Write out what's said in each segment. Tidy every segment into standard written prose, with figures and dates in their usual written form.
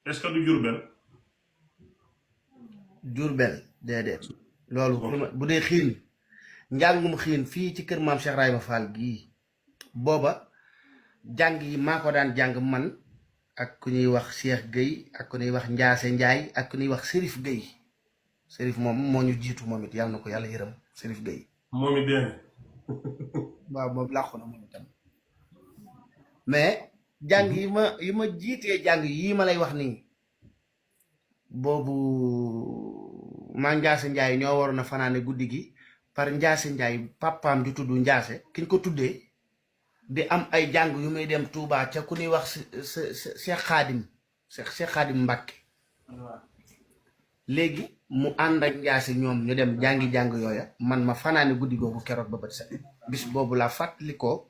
est-ce que du Jurbel? Jurbel déedéet loolu bu dee xiin njàngum xiin fii ci kër maam Cheikh Rayma Fall gii booba jàng yi maa ko daan jàng man ak ku ñuy wax Cheikh Gueye ak ku ñuy wax Njaase Njaay ak ku ñuy wax Serif Gueye Serif moom moo ñu jiitu moom it yàlla na ko yàlla yërëm Serif Gueye moom it dee na. waaw moom làqu na moom itam mais jàng yi ma jiitee jàng yii ma lay wax nii boobu maa Njaase Njaay ñoo waroon a fanaane guddi gi par Njaase Njaay papaam ju tudd Njaase kiñ ko tuddee di am ay jàng yu muy dem Touba ca ku ñuy wax Cheikh Khadim Cheikh Khadim Mbacke léegi mu ànd ak Njaase ñoom ñu dem jàng yooya man ma fanaane guddi googu keroog ba bët set bis boobu laa fàttali ko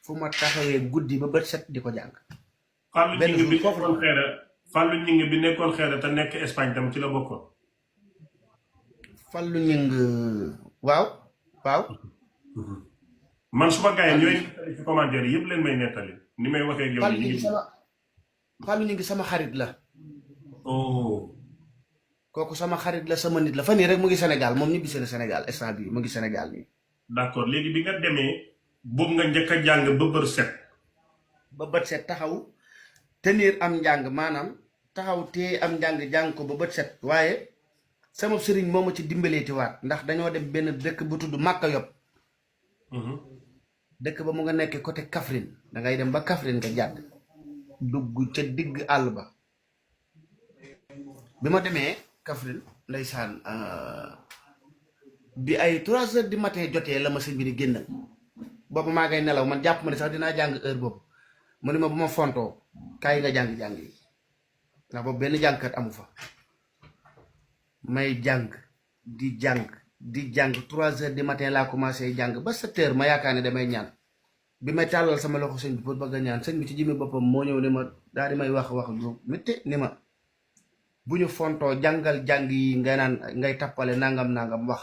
fu ma taxawee guddi ba bët set di ko jàng. Fallou Ñing bi nekkoon xeere te nekk Espagne tam ci la bokkoon. Fallou Ñing waaw. man suma gaay ñooy nettali ci commentaire yëpp leen may nettali ni may waxee ak yow. Fallou Ñing sama xarit la. Oh. kooku sama xarit la sama nit la fan yii rek mu ngi Sénégal moom ñibbi seen Sénégal instant bii mu ngi Sénégal nii. d'accord léegi bi nga demee boobu nga njëkk a jàng ba bët set. ba bët set taxaw tenir am njàng maanaam taxaw tee am njàng jàng ko ba bët set waaye sama sëriñ moo ma ci dimbaleeti waat ndax dañoo dem benn dëkk bu tudd Màkka Yob. dëkk ba mu nga nekk côté Kaffrine da ngay dem ba Kaffrine nga jàdd dugg ca digg àll ba bi ma demee Kaffrine ndeysaan bi ay 3 heures du matin jotee la ma sëñ bi di génnal boobu maa ngay nelaw man jàpp ma ne sax dinaa jàng heure boobu mu ne ma bu ma fontoo kaay nga jàng yi ndax boobu benn jàngkat amu fa may jàng di jàng 3 heures du matin laa commencé jàng ba 7 heures ma yaakaar ne damay ñaan bi may tàllal sama loxo sëñ bi pour bëgg a ñaan sëñ bi ci jëmmi boppam moo ñëw ne ma daal di may wax lu métti ni ma bu ñu fontoo jàngal jàng yi ngay naan ngay tappale nangam wax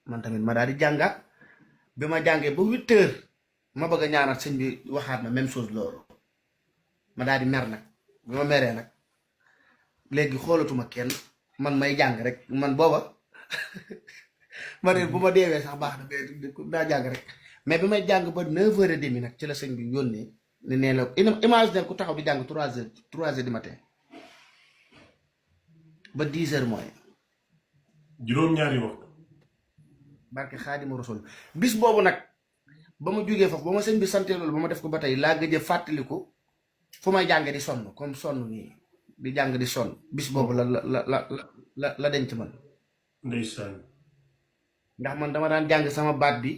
man tamit ma daal di jàngaat bi ma jàngee ba 8 heures ma bëgg a ñaanaat sëñ bi waxaat ma même chose loolu ma daal di mer nag bi ma meree nag léegi xoolatuma kenn man may jàng rek man booba ma ne bu ma deewee sax baax na daa jàng rek mais bi may jàng ba 9h30 nag ci la sëñ bi yónnee ne nee la imaginer ku taxaw di jàng 3 heures du matin ba 10 heures mooy juróom-ñaari waxtu barke Xaadimu Rasuul bis boobu nag ba ma jógee foofu ba ma sëñ bi sante loolu ba ma def ko ba tey laa gëj a fàttaliku fu may jànge di sonn comme sonn nii di jàng di sonn bis boobu la denc man ndeysaan ndax man dama daan jàng sama baat bi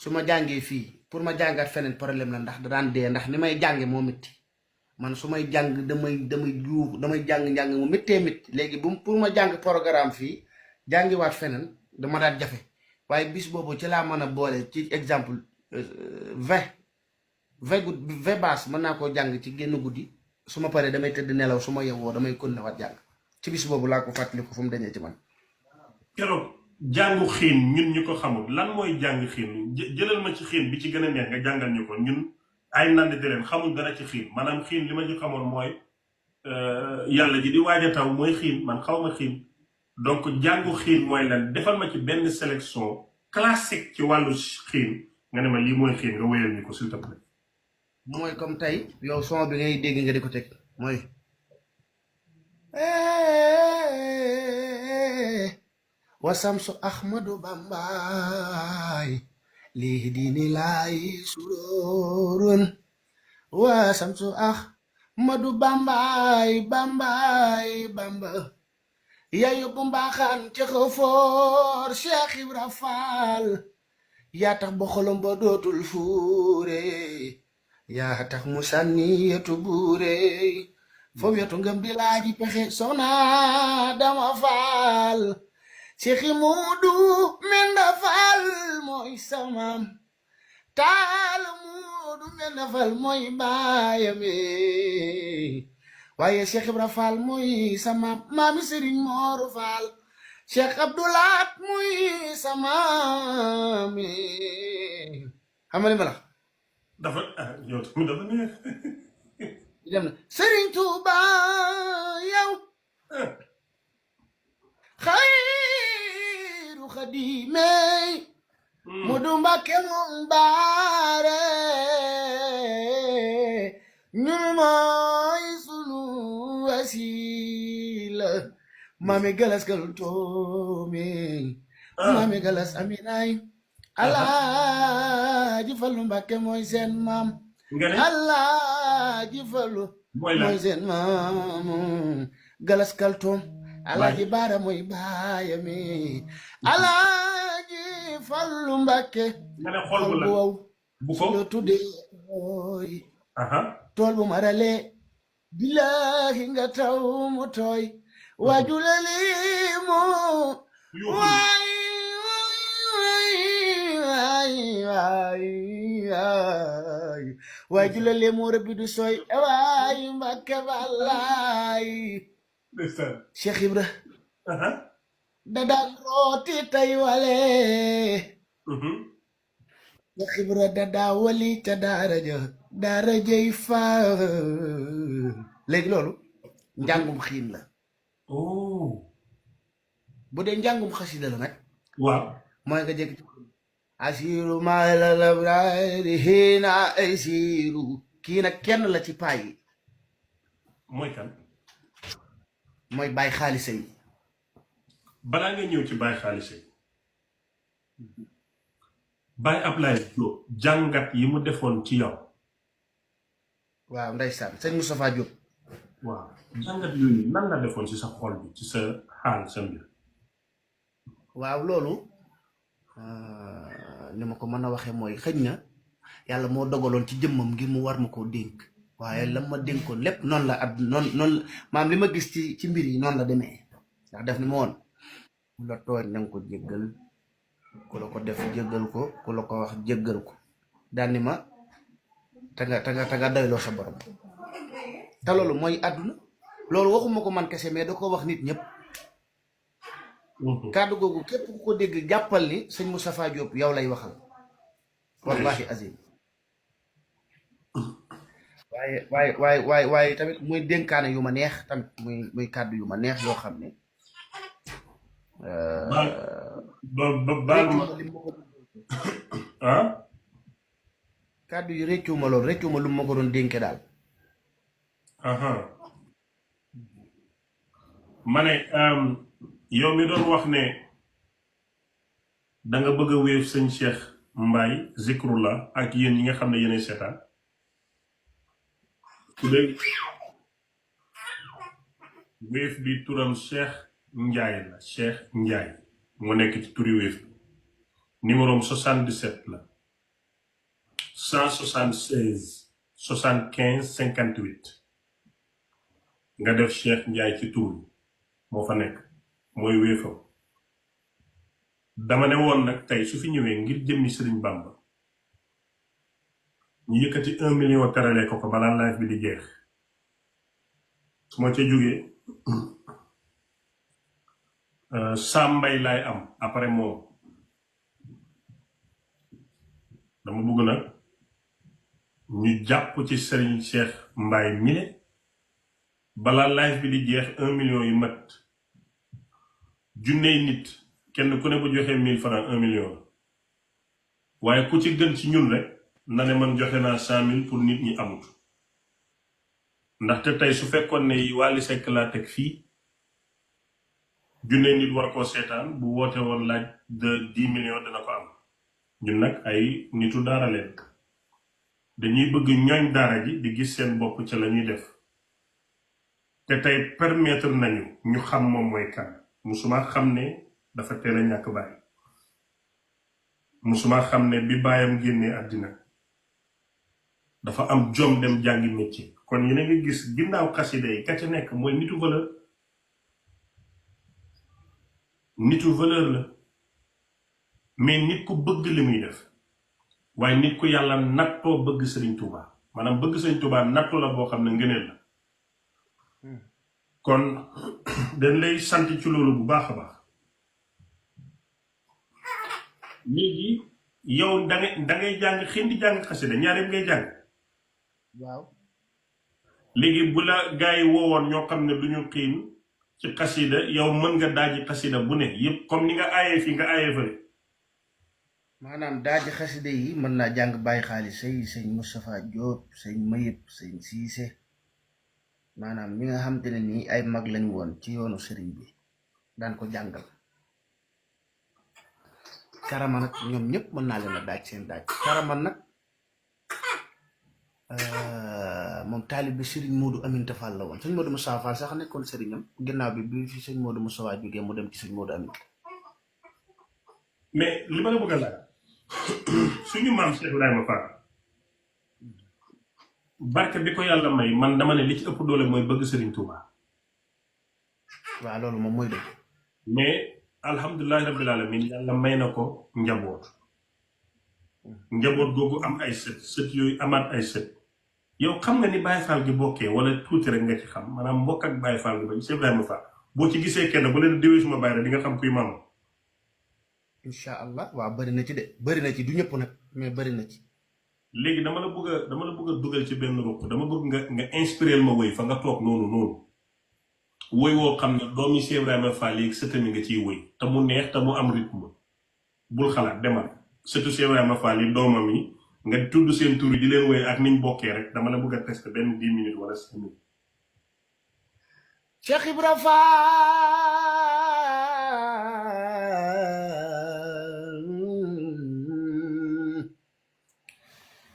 su ma jàngee fii pour ma jàngaat feneen problème la ndax da daan dee ndax ni may jànge moo métti man su may jàng damay jàng mu méttee métti léegi pour ma jàng programme fii jàngiwaat feneen dama daan jafe waaye bis boobu ci laa mën a boole ci exemple 20 baas mën naa koo jàng ci génn guddi su ma paree damay tëdd nelaw su ma yewwoo damay continuer waat jàng ci bis boobu laa ko fàttali ko fu mu dañee ci man. keroog jàngu xiin ñun ñu ko xamul lan mooy jàng xiin jëlal ma ci xiin bi ci gën a neex nga jàngal ñu ko ñun ay nandite leen xamul dara ci xiin maanaam xiin li ma ci xamoon mooy yàlla ji di waaj a taw mooy xiin man xaw ma xiin donc jàngu xiin mooy lan defal ma ci benn sélection classique ci wàllu xiin nga ne ma lii mooy xiin nga wéyal ñu ko s'il te plaît. mooy comme tey yow son bi ngay dégg nga di ko teg mooy wasamsu Ahmadu Bambaay lii diini laay sururun wasamsu Ahmadu Bambaay Bamba yaa yóbbu mbaaxaan ci xëfoor Cheikh Ibra Fall yaa tax ba xolom ba dootul fuure yaa tax mu sànni yetu buure foofu yetu ngëm di laaji pexe soxna Dama Fall Cheikh Muudu Menda Fall mooy samam taal Muudu Menda Fall mooy baayam waaye Cheikh Ibra Fall mooy sama maami Serigne Mor Fall Cheikh Abdoulaat mooy sama maami xam nga li ma la dafa yow tamit dafa neex dem na Serigne Touba yow xayru xadimey Modu Mbàkke moom baare ñun mooy sunu wasila mami galas kal toome mami galas aminaay Alaaji Fallu Mbàkke mooy seen maam Alaaji Fallu mooy seen maam galas kal toom Alaaji Baara mooy baayami Alaaji Fallu Mbàkke xol bu wow bu ko lo tuddee tool bu marale billahi nga taw mu tooy waajulali mo waay waajulali mo rabbi du sooy waay Mbàkke balaay Cheikh Ibra dadaan rooti tay wale Cheikh Ibra dadaa wali ca daara jëy faa léegi loolu njàngum xiin la bu dee njàngum xasida la nag waaw mooy nga jëkk asiru malalabrari xiina ay siiru kii nag kenn la ci paa yi mooy kan mooy Baay Xaalisa yi balaa nga ñëw ci Baay Xaalisa yi Baay Ablaye Diop jàngat yi mu defoon ci yow waaw ndeysaan sëñ Moustapha Diop waaw jàngat yooyu nan la defoon ci sa xol bi ci sa xaal sa mbir waaw loolu ni ma ko mën a waxee mooy xëj na yàlla moo dogaloon ci jëmmam ngir mu war ma koo dénk waaye la ma dénkoon lépp noonu la ad noonu maam li ma gis ci mbir yi noonu la demee ndax def ni ma woon ku la tooñ na nga ko jéggal ku la ko def jéggal ko ku la ko wax jéggal ko daal ni ma te nga doyloo sa borom te loolu mooy àdduna loolu waxuma ko man kese mais da ko wax nit ñëpp kàddu googu képp ku ko dégg jàppal ni sëñ Moustapha Diop yow lay waxal wallahi azim waaye tamit muy dénkaane yu ma neex tamit muy kàddu yu ma neex yoo xam ne kàddu yu réccuma loolu réccuma lu ma ko doon dénke daal ma ne yow mi doon wax ne danga bëgg a wéef sëñ Cheikh Mbaye Zikrullah ak yéen ñi nga xam ne yéenay seetaan tudde wéef bi turam Cheikh Ndiaye la Cheikh Ndiaye moo nekk ci turi wéef bi numéro 77 la 176 75 58 nga def Cheikh Ndiaye ci tur moo fa nekk mooy wéefam dama ne woon nag tey su fi ñëwee ngir jëmmi Sëriñ Bamba ñu yëkkati 1 million terale ko balaa live bi di jeex su ma ca jógee Sambay laay am après moom dama bëgg nag ñu jàpp ci Sëriñ Cheikh Mbaye mile balaa live bi di jeex 1 million yu mat junney nit kenn ku ne bu joxee 1000 francs 1 million waaye ku ci gën ci ñun rek na ne man joxe naa 100 000 pour nit ñi amut ndaxte tey su fekkoon ne Wally Seck laa teg fii junney nit war koo seetaan bu woote woon laaj de 10 millions dana ko am ñun nag ay nitu daara leen dañuy bëgg ñooñ daara ji di gis seen bopp ca la ñuy def te tey permettre nañu ñu xam moom mooy kan musuma xam ne dafa teel a ñàkk baay musuma xam ne bi baayam génnee àddina dafa am jom dem jàngi métier kon yéen a ngi gis ginnaaw xasida yi ka ca nekk mooy nitu valeur la mais nit ku bëgg li muy def waaye nit ku yàlla nattoo bëgg Sëriñ Tuubaa maanaam bëgg Sëriñ Tuubaa nattu la boo xam ne ngëneel la kon dañ lay sant ci loolu bu baax a baax léegi yow dangay jàng xiin di jàng xasida ñaar yëpp ngay jàng waaw léegi bu la gaa yi woowoon ñoo xam ne du ñu xiin ci xasida yow mën nga daaji xasida bu ne yépp comme ni nga aayee fii nga aayee fële. maanaam daaji xasida yi mën naa jàng bàyyi xaalis sëñ Moustapha Diop sëñ Mayib sëñ Siise maanaam ñi nga xam te ne nii ay mag lañ woon ci yoonu sëriñ bi daan ko jàngal karama nag ñoom ñëpp mën naa leen a daaj seen daaj karama nag moom taalib bi sëriñ Modou Aminta Fall la woon sëñ Modou Moussa Fall sax nekkoon sëriñam ginnaaw bi fi sëñ Modou Moussa jógee mu dem ci sëñ Modou Aminta. mais li ma la bëgg a laaj suñu maam Cheikh Ibrahima Fall barke bi ko yàlla may man dama ne li ci ëpp doole mooy bëgg Serigne Touba. waaw loolu moom mooy dëgg. mais alhamdulilahi rabbil alamin yàlla may na ko njaboot. njaboot googu am ay sët yooyu amaat ay sët. yow xam nga ni Baye Fall gi bokkee wala tuuti rek nga ci xam maanaam mbokk ak Baye Fall gi ba Cheikh Ibrahima Fall boo ci gisee kenn bu leen déwee suma Baye rek di nga xam kuy maam. incha allah waaw bëri na ci de bëri na ci du ñëpp nag mais bëri na ci. léegi dama la bëgg a dugal ci benn ruq dama bëgg nga inspireel ma woy fa nga toog noonu woy woo xam ne doomi Cheikh Ibrahima Fall yi sëtami nga ciy woy te mu neex te mu am rythme bul xalaat demal sëtu Cheikh Ibrahima Fall yi doomam yi nga tudd seen tur yi di leen woy ak niñ bokkee rek dama la bëgg a tester benn 10 minutes wala 5 minutes. Cheikh Ibra Fall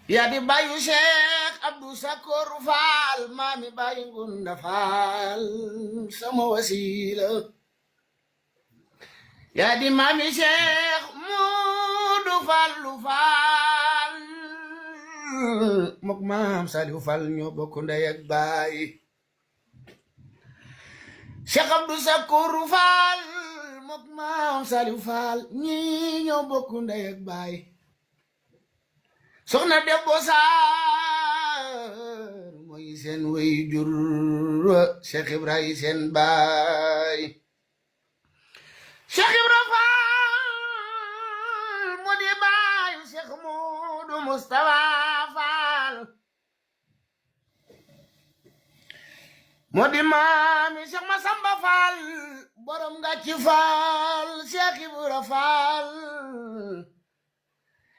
yaa di bàyyu Cheikh Abdou Sakor Fall maami bàyyi Ngunda Fall sama wasila yaa di maami Cheikh Modou Fallu Fall mok maam Saliou Fall ñoo bokk ndey ak baay Cheikh Abdou Sakor Fall mok maam Saliou Fall ñi ñoo bokk ndey ak baay soxna Debbo Saar mooy seen way jur Cheikh Ibrahima seen baay Cheikh Ibrahima Fall moo di baay Cheikh Modou Moustapha Fall moo di maami Cheikh Massamba Fall borom nga ci Fall Cheikh Ibrahima Fall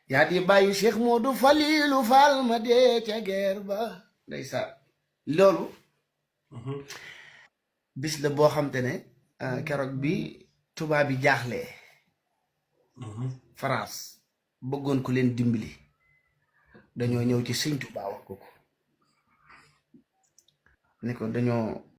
yaa di bàyyi Cheikh Modou Falilou Fall ma dee ca guerre ba ndeysaan loolu bis la boo xam te ne keroog bi tubaab bi jaaxlee France bëggoon ku leen dimbali dañoo ñëw ci sëñ Tuubaa wax ko ne ko dañoo